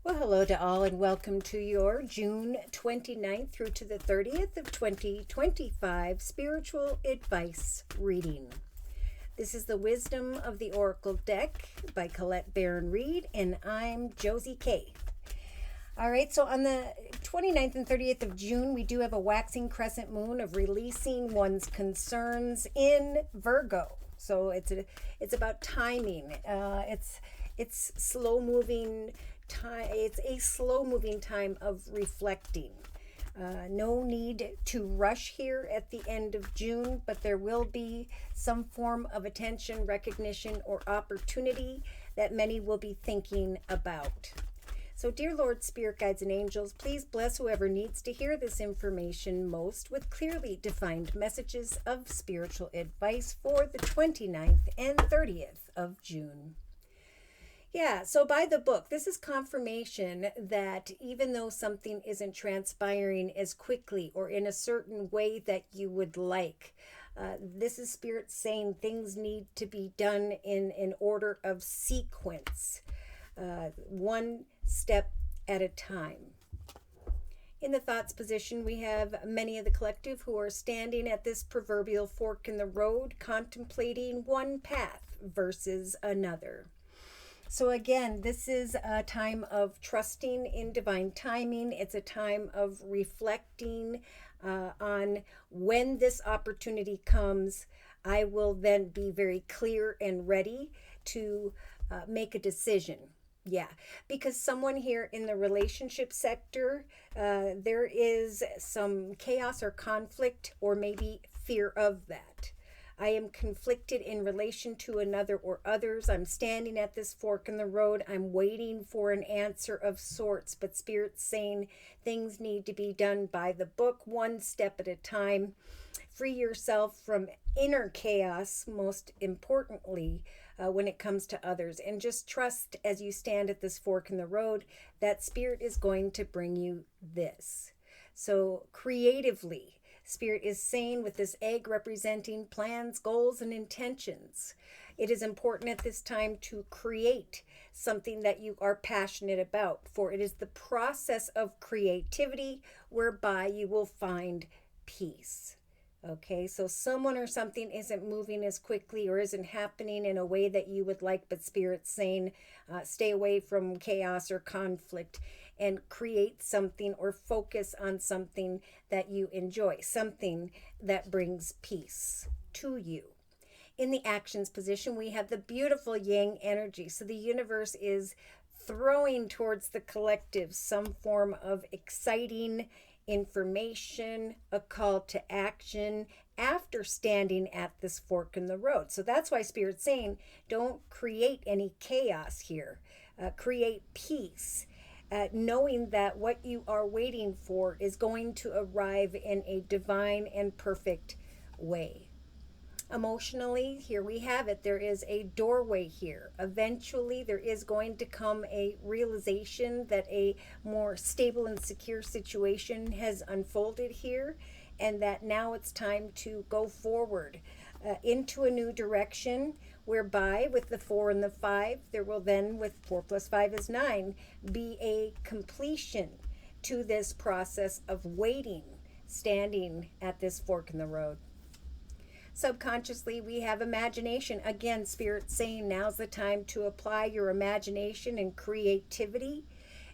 Well, hello to all and welcome to your June 29th through to the 30th of 2025 spiritual advice reading. This is the Wisdom of the Oracle deck by Colette Baron Reed, and I'm Josie K. All right, so on the 29th and 30th of June, we do have a waxing crescent moon of releasing one's concerns in Virgo. So it's about timing. It's slow moving time. It's a slow moving time of reflecting. No need to rush here at the end of June, but there will be some form of attention, recognition, or opportunity that many will be thinking about. So, dear Lord, Spirit Guides, and Angels, please bless whoever needs to hear this information most with clearly defined messages of spiritual advice for the 29th and 30th of June. Yeah, so by the book, this is confirmation that even though something isn't transpiring as quickly or in a certain way that you would like, this is Spirit saying things need to be done in an order of sequence, one step at a time. In the thoughts position, we have many of the collective who are standing at this proverbial fork in the road, contemplating one path versus another. So again, this is a time of trusting in divine timing. It's a time of reflecting on when this opportunity comes. I will then be very clear and ready to make a decision. Yeah, because someone here in the relationship sector, there is some chaos or conflict or maybe fear of that. I am conflicted in relation to another or others. I'm standing at this fork in the road. I'm waiting for an answer of sorts, but Spirit's saying things need to be done by the book, one step at a time. Free yourself from inner chaos, most importantly, when it comes to others. And just trust as you stand at this fork in the road that Spirit is going to bring you this. So creatively, Spirit is saying with this egg representing plans, goals, and intentions, it is important at this time to create something that you are passionate about, for it is the process of creativity whereby you will find peace. Okay, so someone or something isn't moving as quickly or isn't happening in a way that you would like, but Spirit's saying stay away from chaos or conflict and create something or focus on something that you enjoy, something that brings peace to you. In the actions position, we have the beautiful yang energy. So the universe is throwing towards the collective some form of exciting information, a call to action after standing at this fork in the road. So that's why Spirit's saying don't create any chaos here. Create peace. Knowing that what you are waiting for is going to arrive in a divine and perfect way. Emotionally, here we have it. There is a doorway here. Eventually, there is going to come a realization that a more stable and secure situation has unfolded here, and that now it's time to go forward into a new direction, whereby with the 4 and the 5, there will then, with 4 plus 5 is 9, be a completion to this process of waiting, standing at this fork in the road. Subconsciously, we have imagination. Again, Spirit saying now's the time to apply your imagination and creativity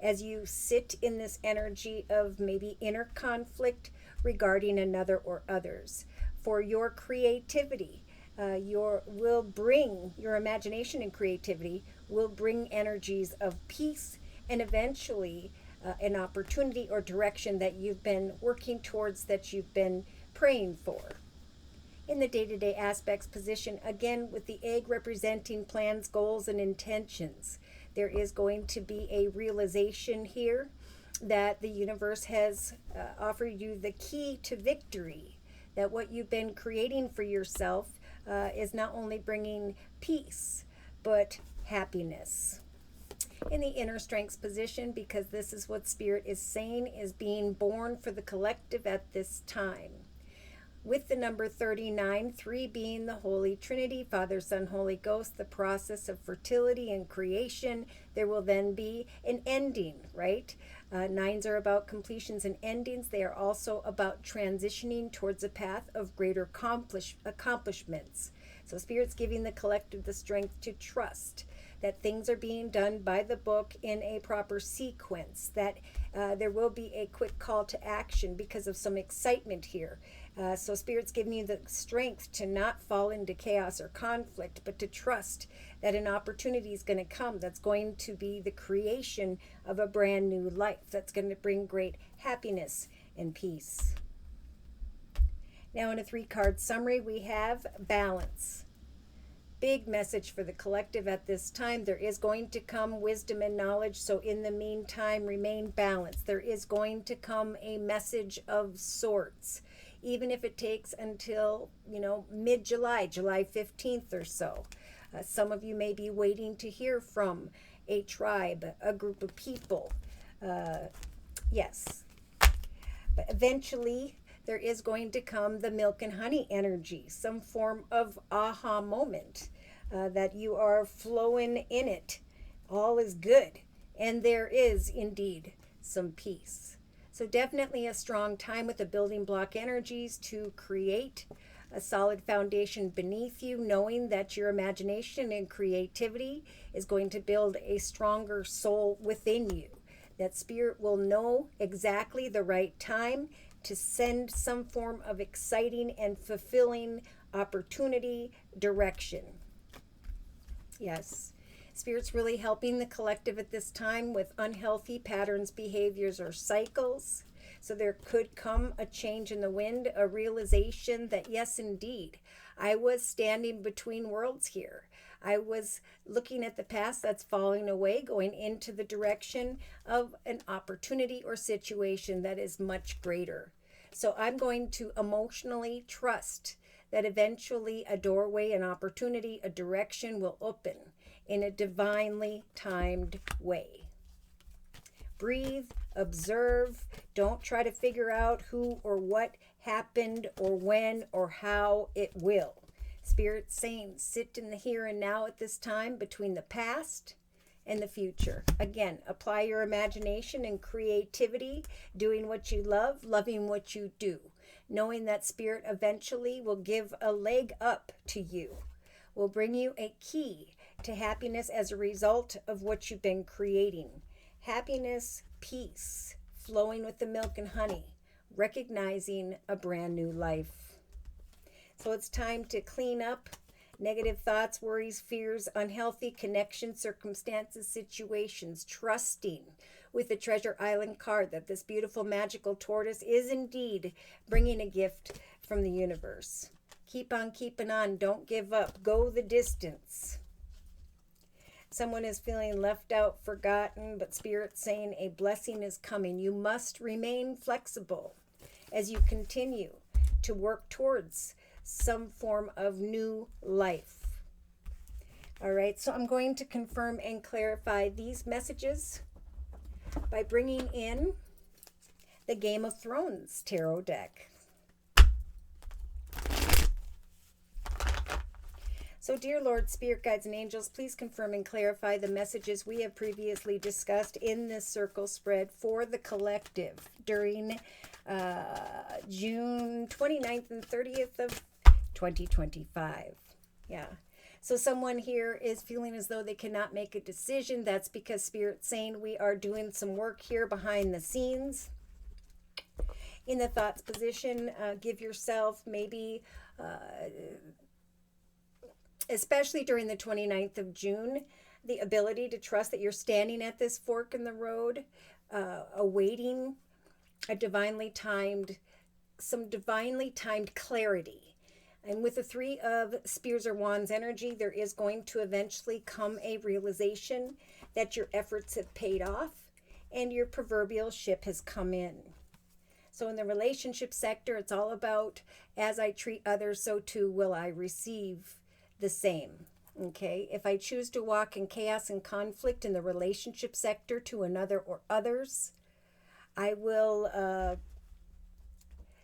as you sit in this energy of maybe inner conflict regarding another or others. For your creativity, your imagination and creativity will bring energies of peace and eventually an opportunity or direction that you've been working towards, that you've been praying for. In the day-to-day aspects position, again with the egg representing plans, goals, and intentions, there is going to be a realization here that the universe has offered you the key to victory, that what you've been creating for yourself is not only bringing peace, but happiness. In the inner strengths position, because this is what Spirit is saying is being born for the collective at this time. with the number 39, 3 being the Holy Trinity, Father, Son, Holy Ghost, the process of fertility and creation. There will then be an ending, right? Nines are about completions and endings. They are also about transitioning towards a path of greater accomplishments. So Spirit's giving the collective the strength to trust that things are being done by the book in a proper sequence, that there will be a quick call to action because of some excitement here. So Spirit's giving you the strength to not fall into chaos or conflict, but to trust that an opportunity is going to come that's going to be the creation of a brand new life that's going to bring great happiness and peace. Now in a 3-card summary, we have balance. Big message for the collective at this time. There is going to come wisdom and knowledge, so in the meantime, remain balanced. There is going to come a message of sorts, even if it takes until, mid-July, July 15th or so. Some of you may be waiting to hear from a tribe, a group of people. Yes. But eventually, there is going to come the milk and honey energy, some form of aha moment, that you are flowing in it. All is good. And there is indeed some peace. So definitely a strong time with the building block energies to create a solid foundation beneath you, knowing that your imagination and creativity is going to build a stronger soul within you. That Spirit will know exactly the right time to send some form of exciting and fulfilling opportunity, direction. Yes, Spirit's really helping the collective at this time with unhealthy patterns, behaviors, or cycles. So there could come a change in the wind, a realization that, yes, indeed, I was standing between worlds here. I was looking at the past that's falling away, going into the direction of an opportunity or situation that is much greater. So I'm going to emotionally trust that eventually a doorway, an opportunity, a direction will open in a divinely timed way. Breathe, observe, don't try to figure out who or what happened or when or how it will. Spirit's saying, sit in the here and now at this time between the past and the future. Again, apply your imagination and creativity, doing what you love, loving what you do, knowing that Spirit eventually will give a leg up to you, will bring you a key to happiness as a result of what you've been creating. Happiness, peace, flowing with the milk and honey, recognizing a brand new life. So it's time to clean up negative thoughts, worries, fears, unhealthy connections, circumstances, situations, trusting with the Treasure Island card that this beautiful magical tortoise is indeed bringing a gift from the universe. Keep on keeping on. Don't give up. Go the distance. Someone is feeling left out, forgotten, but Spirit's saying a blessing is coming. You must remain flexible as you continue to work towards some form of new life. All right, so I'm going to confirm and clarify these messages by bringing in the Game of Thrones tarot deck. So, dear Lord, Spirit Guides and Angels, please confirm and clarify the messages we have previously discussed in this circle spread for the collective during June 29th and 30th of 2025. Yeah. So someone here is feeling as though they cannot make a decision. That's because Spirit's saying we are doing some work here behind the scenes. In the thoughts position, give yourself maybe... especially during the 29th of June, the ability to trust that you're standing at this fork in the road, awaiting some divinely timed clarity. And with the 3 of Spears or Wands energy, there is going to eventually come a realization that your efforts have paid off and your proverbial ship has come in. So in the relationship sector, it's all about, as I treat others, so too will I receive the same. Okay, if I choose to walk in chaos and conflict in the relationship sector to another or others, I will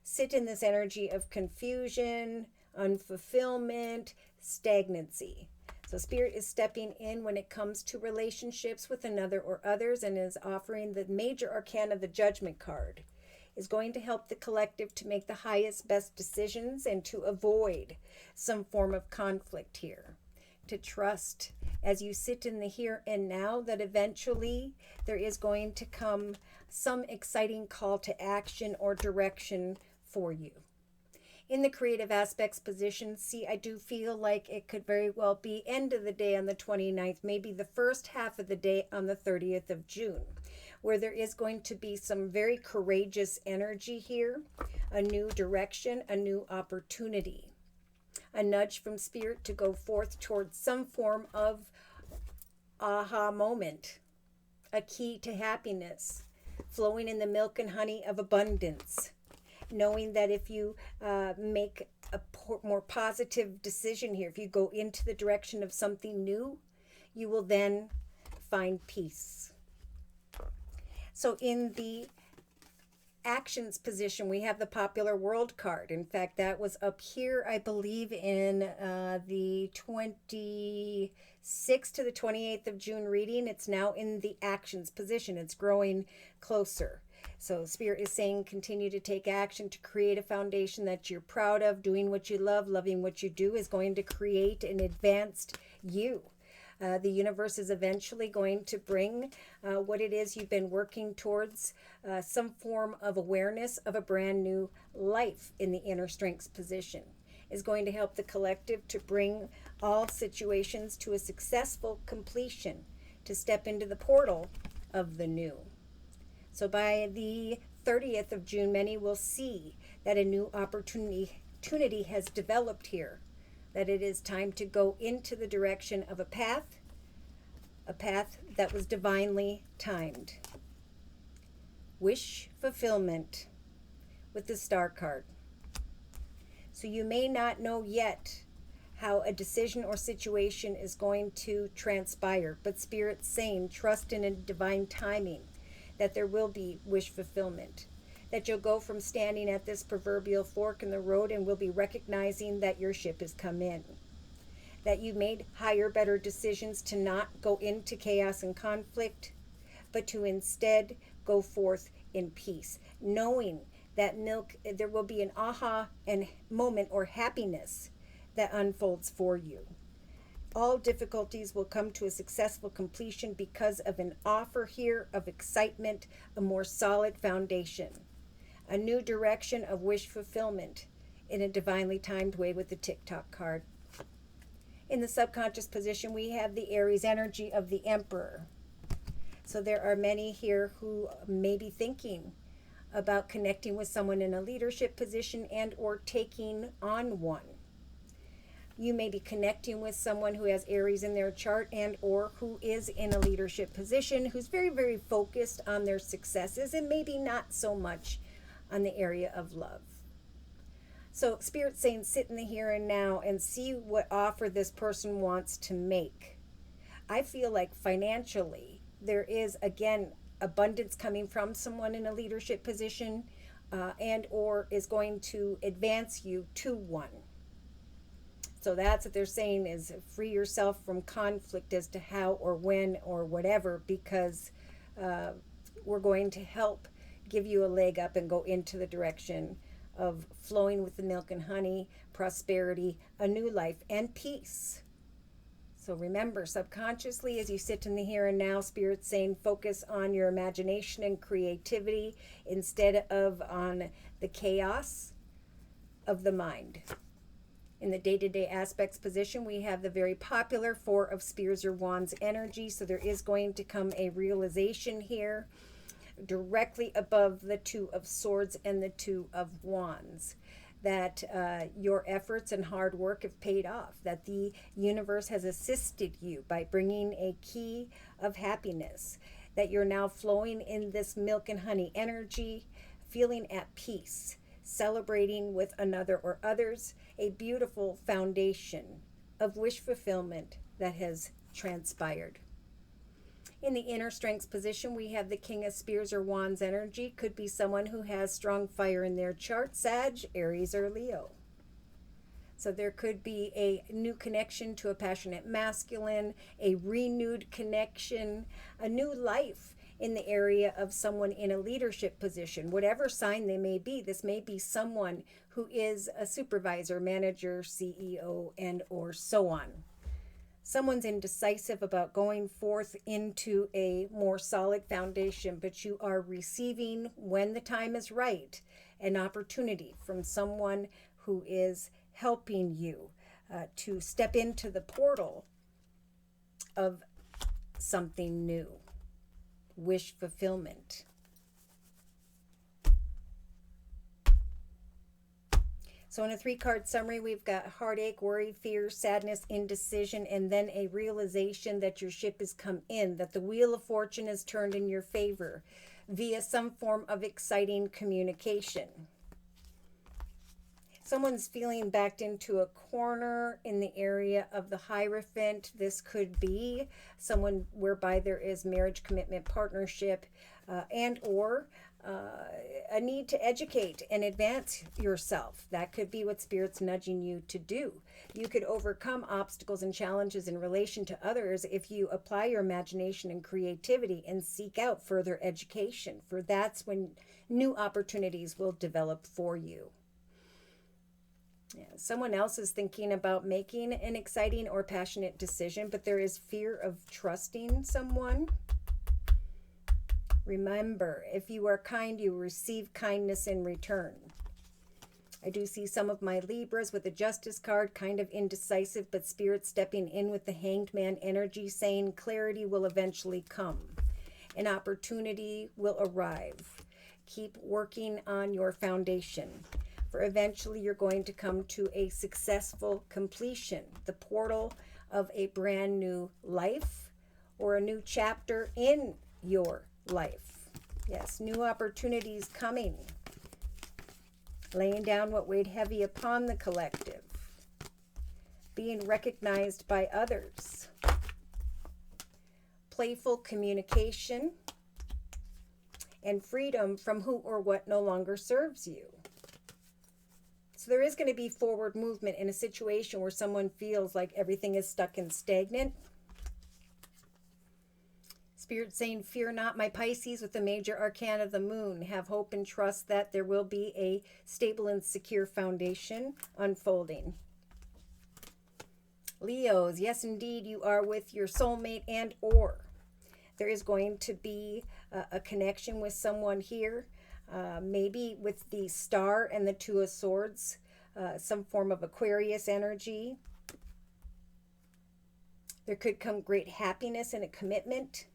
sit in this energy of confusion, unfulfillment, stagnancy. So Spirit is stepping in when it comes to relationships with another or others, and is offering the major arcana, the Judgment card, is going to help the collective to make the highest, best decisions and to avoid some form of conflict here. To trust as you sit in the here and now that eventually there is going to come some exciting call to action or direction for you. In the creative aspects position, see, I do feel like it could very well be end of the day on the 29th, maybe the first half of the day on the 30th of June, where there is going to be some very courageous energy here, a new direction, a new opportunity, a nudge from Spirit to go forth towards some form of aha moment, a key to happiness, flowing in the milk and honey of abundance, knowing that if you make a more positive decision here, if you go into the direction of something new, you will then find peace. So in the actions position, we have the Popular World card. In fact, that was up here, I believe, in the 26th to the 28th of June reading. It's now in the actions position. It's growing closer. So Spirit is saying continue to take action to create a foundation that you're proud of. Doing what you love, loving what you do is going to create an advanced you. The universe is eventually going to bring what it is you've been working towards, some form of awareness of a brand new life in the inner strengths position. Is going to help the collective to bring all situations to a successful completion, to step into the portal of the new. So by the 30th of June, many will see that a new opportunity has developed here, that it is time to go into the direction of a path that was divinely timed. Wish fulfillment with the Star card. So you may not know yet how a decision or situation is going to transpire, but Spirit's saying trust in a divine timing, that there will be wish fulfillment, that you'll go from standing at this proverbial fork in the road and will be recognizing that your ship has come in, that you made higher, better decisions to not go into chaos and conflict, but to instead go forth in peace, knowing that there will be an aha and moment or happiness that unfolds for you. All difficulties will come to a successful completion because of an offer here of excitement, a more solid foundation, a new direction of wish fulfillment in a divinely timed way with the TikTok card. In the subconscious position, we have the Aries energy of the Emperor. So there are many here who may be thinking about connecting with someone in a leadership position and or taking on one. You may be connecting with someone who has Aries in their chart and or who is in a leadership position, who's very, very focused on their successes and maybe not so much on the area of love. So Spirit's saying sit in the here and now and see what offer this person wants to make. I feel like financially there is, again, abundance coming from someone in a leadership position and or is going to advance you to one. So that's what they're saying, is free yourself from conflict as to how or when or whatever, because we're going to help give you a leg up and go into the direction of flowing with the milk and honey, prosperity, a new life, and peace. So remember, subconsciously, as you sit in the here and now, Spirit's saying focus on your imagination and creativity instead of on the chaos of the mind. In the day-to-day aspects position, we have the very popular Four of Spears or Wands energy. So there is going to come a realization here directly above the Two of Swords and the Two of Wands, that your efforts and hard work have paid off, that the universe has assisted you by bringing a key of happiness, that you're now flowing in this milk and honey energy, feeling at peace, celebrating with another or others, a beautiful foundation of wish fulfillment that has transpired. In the inner strengths position, we have the King of Spears or Wands energy. Could be someone who has strong fire in their chart, Sag, Aries, or Leo. So there could be a new connection to a passionate masculine, a renewed connection, a new life in the area of someone in a leadership position. Whatever sign they may be, this may be someone who is a supervisor, manager, CEO, and or so on. Someone's indecisive about going forth into a more solid foundation, but you are receiving, when the time is right, an opportunity from someone who is helping you to step into the portal of something new, wish fulfillment. So in a 3-card summary, we've got heartache, worry, fear, sadness, indecision, and then a realization that your ship has come in, that the wheel of fortune is turned in your favor via some form of exciting communication. Someone's feeling backed into a corner in the area of the Hierophant. This could be someone whereby there is marriage, commitment, partnership, and or a need to educate and advance yourself. That could be what Spirit's nudging you to do. You could overcome obstacles and challenges in relation to others if you apply your imagination and creativity and seek out further education, for that's when new opportunities will develop for you. Yeah, someone else is thinking about making an exciting or passionate decision, but there is fear of trusting someone. Remember, if you are kind, you receive kindness in return. I do see some of my Libras with the Justice card, kind of indecisive, but Spirit stepping in with the Hanged Man energy, saying clarity will eventually come. An opportunity will arrive. Keep working on your foundation, for eventually you're going to come to a successful completion, the portal of a brand new life or a new chapter in your life. Yes, new opportunities coming. Laying down what weighed heavy upon the collective. Being recognized by others. Playful communication. And freedom from who or what no longer serves you. So there is going to be forward movement in a situation where someone feels like everything is stuck and stagnant. Spirit saying, fear not, my Pisces, with the major arcana of the moon. Have hope and trust that there will be a stable and secure foundation unfolding. Leos, yes, indeed, you are with your soulmate and or. There is going to be a connection with someone here, maybe with the Star and the Two of Swords, some form of Aquarius energy. There could come great happiness and a commitment.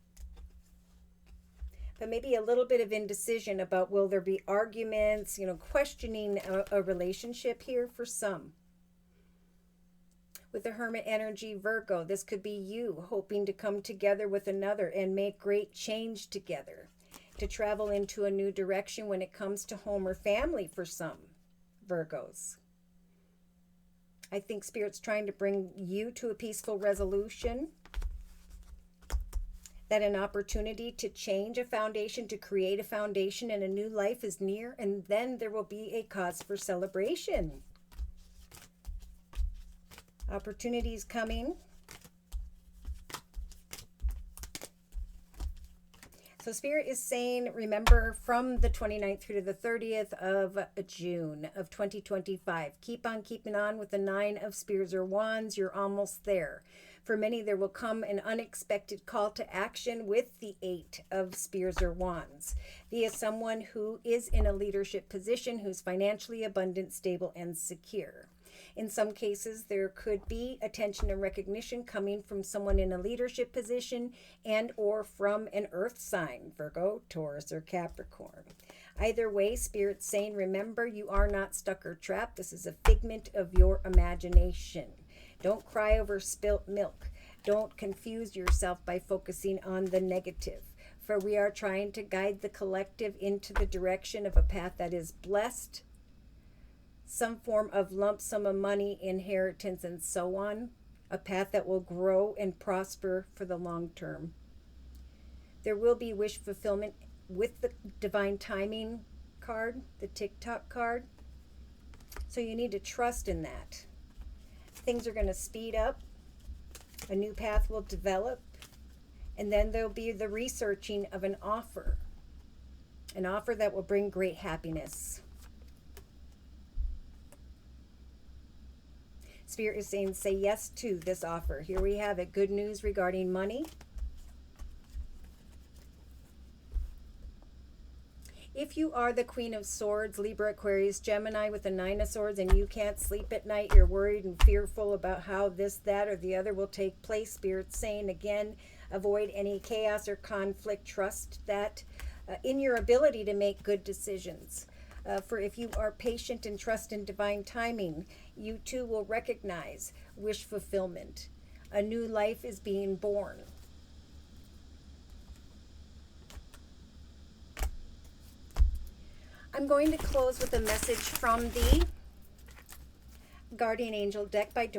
But maybe a little bit of indecision about, will there be arguments, questioning a relationship here for some. With the Hermit energy, Virgo, this could be you hoping to come together with another and make great change together, to travel into a new direction when it comes to home or family for some Virgos. I think Spirit's trying to bring you to a peaceful resolution, that an opportunity to change a foundation, to create a foundation, and a new life is near, and then there will be a cause for celebration. Opportunities coming. So Spirit is saying, remember, from the 29th through to the 30th of June of 2025, keep on keeping on with the 9 of Spears or Wands. You're almost there. For many, there will come an unexpected call to action with the 8 of Spears or Wands via someone who is in a leadership position, who's financially abundant, stable, and secure. In some cases, there could be attention and recognition coming from someone in a leadership position and or from an earth sign, Virgo, Taurus, or Capricorn. Either way, Spirit's saying, remember, you are not stuck or trapped. This is a figment of your imagination. Don't cry over spilt milk. Don't confuse yourself by focusing on the negative. For we are trying to guide the collective into the direction of a path that is blessed, some form of lump sum of money, inheritance, and so on. A path that will grow and prosper for the long term. There will be wish fulfillment with the divine timing card, the TikTok card. So you need to trust in that. Things are going to speed up. A new path will develop. And then there'll be the researching of an offer that will bring great happiness. Spirit is saying, say yes to this offer. Here we have it. Good news regarding money. If you are the Queen of Swords, Libra, Aquarius, Gemini with the Nine of Swords, and you can't sleep at night, you're worried and fearful about how this, that, or the other will take place, Spirit's saying again, avoid any chaos or conflict. Trust that in your ability to make good decisions. For if you are patient and trust in divine timing, you too will recognize wish fulfillment. A new life is being born. I'm going to close with a message from the Guardian Angel deck by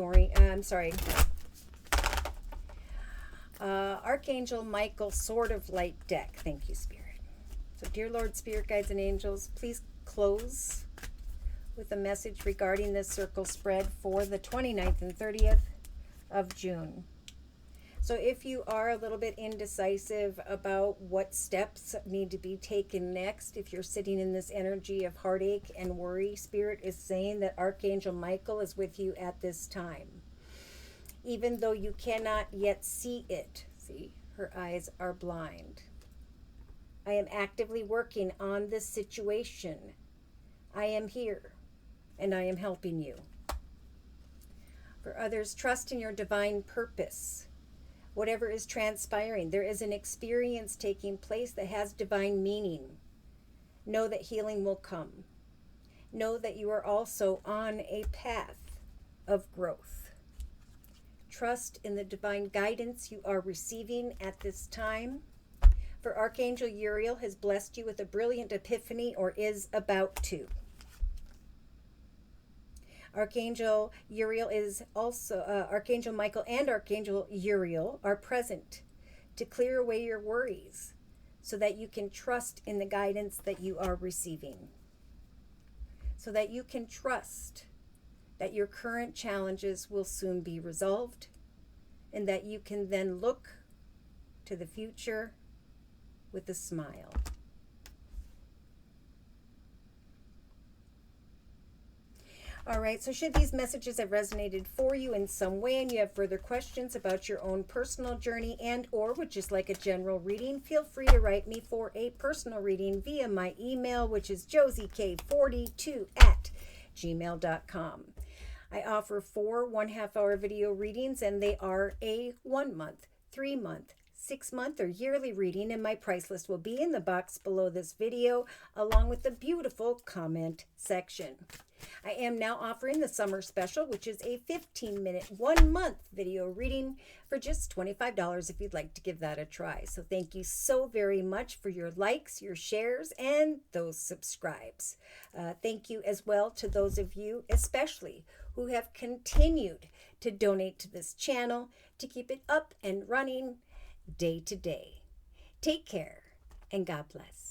Archangel Michael Sword of Light deck. Thank you, Spirit. So, dear Lord, Spirit Guides and Angels, please close with a message regarding this circle spread for the 29th and 30th of June. So if you are a little bit indecisive about what steps need to be taken next, if you're sitting in this energy of heartache and worry, Spirit is saying that Archangel Michael is with you at this time. Even though you cannot yet see it. See, her eyes are blind. I am actively working on this situation. I am here, and I am helping you. For others, trust in your divine purpose. Whatever is transpiring, there is an experience taking place that has divine meaning. Know that healing will come. Know that you are also on a path of growth. Trust in the divine guidance you are receiving at this time. For Archangel Uriel has blessed you with a brilliant epiphany or is about to. Archangel Uriel is also, Archangel Michael and Archangel Uriel are present to clear away your worries so that you can trust in the guidance that you are receiving. So that you can trust that your current challenges will soon be resolved and that you can then look to the future with a smile. All right, so should these messages have resonated for you in some way and you have further questions about your own personal journey and or would just like a general reading, feel free to write me for a personal reading via my email, which is JosieK42@gmail.com. I offer 4 1/2-hour video readings, and they are a 1-month, 3-month, 6-month, or yearly reading, and my price list will be in the box below this video, along with the beautiful comment section. I am now offering the summer special, which is a 15-minute, 1-month video reading for just $25 if you'd like to give that a try. So thank you so very much for your likes, your shares, and those subscribes. Thank you as well to those of you, especially, who have continued to donate to this channel to keep it up and running day to day. Take care, and God bless.